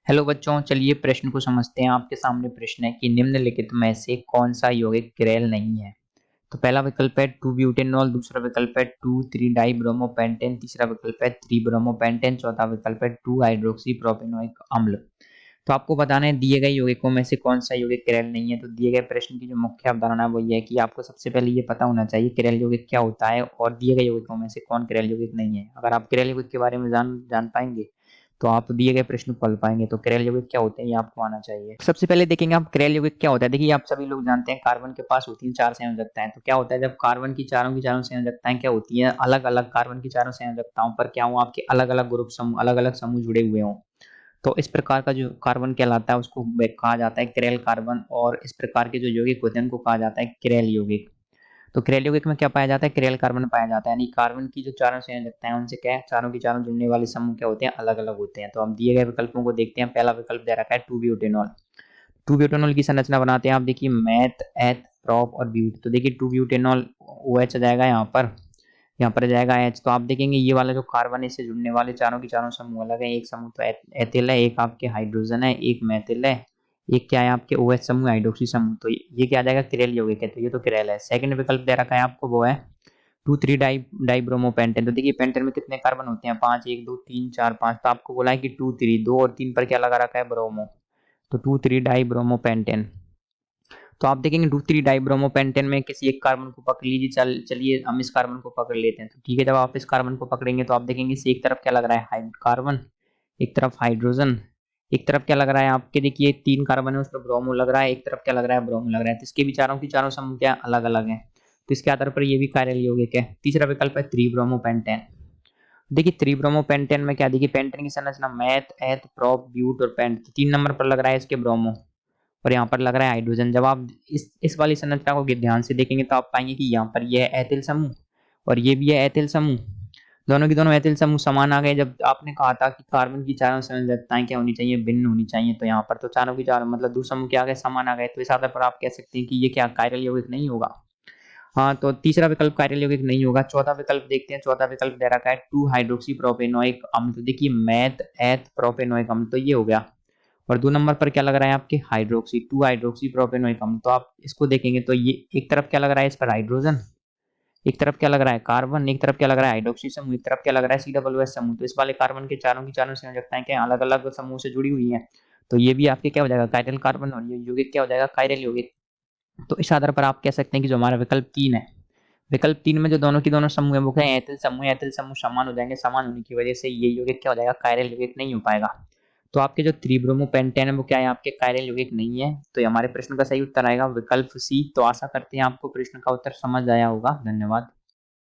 Hello बच्चों, चलिए प्रश्न को समझते हैं। आपके सामने प्रश्न है कि निम्नलिखित में से कौन सा यौगिक किरेल नहीं है। तो पहला विकल्प है 2 ब्यूटेनॉल, दूसरा विकल्प है 2,3-डाइब्रोमोपेंटेन, तीसरा विकल्प है 3-ब्रोमोपेंटेन, चौथा विकल्प है 2 हाइड्रोक्सी प्रोपेनोइक अम्ल। तो आपको बताना है दिए गए यौगिकों में से कौन सा यौगिक किरेल नहीं है। तो दिए गए प्रश्न की जो मुख्य अवधारणा है वो ये है कि आपको सबसे पहले ये पता होना चाहिए किरेल यौगिक क्या होता है और दिए गए यौगिकों में से कौन किरेल यौगिक नहीं है। अगर आप किरेल यौगिक के बारे में जान पाएंगे तो आप दिए गए प्रश्न को हल पाएंगे। तो किरेल यौगिक क्या होते हैं ये आपको आना चाहिए। सबसे पहले देखेंगे आप किरेल यौगिक क्या होता है। देखिए, आप सभी लोग जानते हैं कार्बन के पास होती है 4 संयोजकताएं। तो क्या होता है जब कार्बन की चारों संयोजकताएं क्या होती है, अलग अलग कार्बन की चारों संयोजकताओं पर क्या हो आपके अलग अलग ग्रुप समूह, अलग अलग समूह जुड़े हुए हों, तो इस प्रकार का जो कार्बन कहलाता है उसको कहा जाता है किरेल कार्बन। और इस प्रकार के जो यौगिक होते हैं उनको कहा जाता है किरेल यौगिक। तो किरेल यौगिक में क्या पाया जाता है, किरेल कार्बन पाया जाता है। यानी कार्बन की जो चारों संयोजकताएं हैं उनसे क्या है, चारों की चारों जुड़ने वाले समूह क्या होते हैं, अलग अलग होते हैं। तो हम दिए गए विकल्पों को देखते हैं। पहला विकल्प दे रखा है 2 ब्यूटेनॉल। 2 ब्यूटेनॉल की संरचना बनाते हैं। आप देखिए मैथ, एथ, प्रोप और ब्यूट। तो देखिए 2 ब्यूटेनॉल OH आ जाएगा यहाँ पर जाएगा H। तो आप देखेंगे ये वाला जो कार्बन है इससे जुड़ने वाले चारों की चारों समूह अलग है। एक समूह तो एथिल है, एक आपके हाइड्रोजन है, एक मेथिल है, एक क्या है आपके OH समूह, हाइड्रोक्सी समूह। तो ये क्या आ जाएगा, किरेल यौगिक है। तो ये तो किरेल है। सेकंड विकल्प दे रखा है आपको, वो है 2,3-डाइब्रोमोपेंटेन। तो देखिए पेंटेन में कितने कार्बन होते हैं, 5, 1, 2, 3, 4, 5। तो आपको बोला है कि 2, 3, 2 और 3 पर क्या लगा रखा है, ब्रोमो। तो 2,3-डाइब्रोमोपेंटेन। तो आप देखेंगे 2,3-डाइब्रोमोपेंटेन में किसी एक कार्बन को पकड़ लीजिए। चलिए हम इस कार्बन को पकड़ लेते हैं। तो ठीक है, जब आप इस कार्बन को पकड़ेंगे तो आप देखेंगे इसे एक तरफ क्या लग रहा है, कार्बन, एक तरफ हाइड्रोजन, एक तरफ क्या लग रहा है आपके, देखिए 3 कार्बन है उस पर ब्रोमो लग रहा है, एक तरफ क्या लग रहा है, ब्रोमो लग रहा है। तो इसके भी चारों की चारों समूह क्या अलग अलग है। तो इसके आधार पर ये भी कार्यल यौगिक है। तीसरा विकल्प है 3-ब्रोमोपेंटेन। देखिए 3-ब्रोमोपेंटेन में क्या, देखिए पेंटेन की संरचना मैथ, एथ, प्रोप, ब्यूट और पेंट। 3 नंबर पर लग रहा है इसके ब्रोमो और यहाँ पर लग रहा है हाइड्रोजन। जब आप इस वाली संरचना को ध्यान से देखेंगे तो आप पाएंगे कि यहाँ पर ये है एथिल समूह और ये भी है एथिल समूह। दोनों की दोनों एथिल समूह समान आ गए। जब आपने कहा था कि कार्बन की चारों संयोजकताएं क्या होनी चाहिए, भिन्न होनी चाहिए, तो यहाँ पर तो चारों की चारों मतलब दो समूह क्या आ गए, समान आ गए। तो इस आधार पर आप कह सकते हैं कि ये क्या कायरल यौगिक नहीं होगा। हाँ, तो तीसरा विकल्प कायरल यौगिक नहीं होगा। चौथा विकल्प देखते हैं। चौथा विकल्प दे रखा है 2 हाइड्रोक्सी प्रोपेनोइक अम्ल। तो देखिए मैथ, एथ, प्रोपेनोइक अम्ल। तो ये हो गया। और 2 नंबर पर क्या लग रहा है आपके, हाइड्रोक्सी, 2 हाइड्रोक्सी प्रोपेनोइक अम्ल। तो आप इसको देखेंगे तो ये एक तरफ क्या लग रहा है इस पर हाइड्रोजन, एक तरफ क्या लग रहा है कार्बन, एक तरफ क्या लग रहा है हाइड्रोक्सी समूह, एक तरफ क्या लग रहा है COOH समूह। तो इस वाले कार्बन के चारों की चारों संयोजकताएं क्या अलग अलग समूह से जुड़ी हुई हैं। तो ये भी आपके क्या हो जाएगा, कायरल कार्बन, और ये यौगिक क्या हो जाएगा, कायरल यौगिक। तो इस आधार पर आप कह सकते हैं कि जो हमारा विकल्प 3 है, विकल्प 3 में जो दोनों की दोनों समूह है वो क्या है, एथिल समूह। एथिल समूह समान हो जाएंगे, समान होने की वजह से ये यौगिक क्या हो जाएगा, कायरल यौगिक नहीं हो पाएगा। तो आपके जो 3-ब्रोमोपेंटेन है वो क्या है, आपके कायरल यौगिक नहीं है। तो ये हमारे प्रश्न का सही उत्तर आएगा विकल्प C। तो आशा करते हैं आपको प्रश्न का उत्तर समझ आया होगा। धन्यवाद।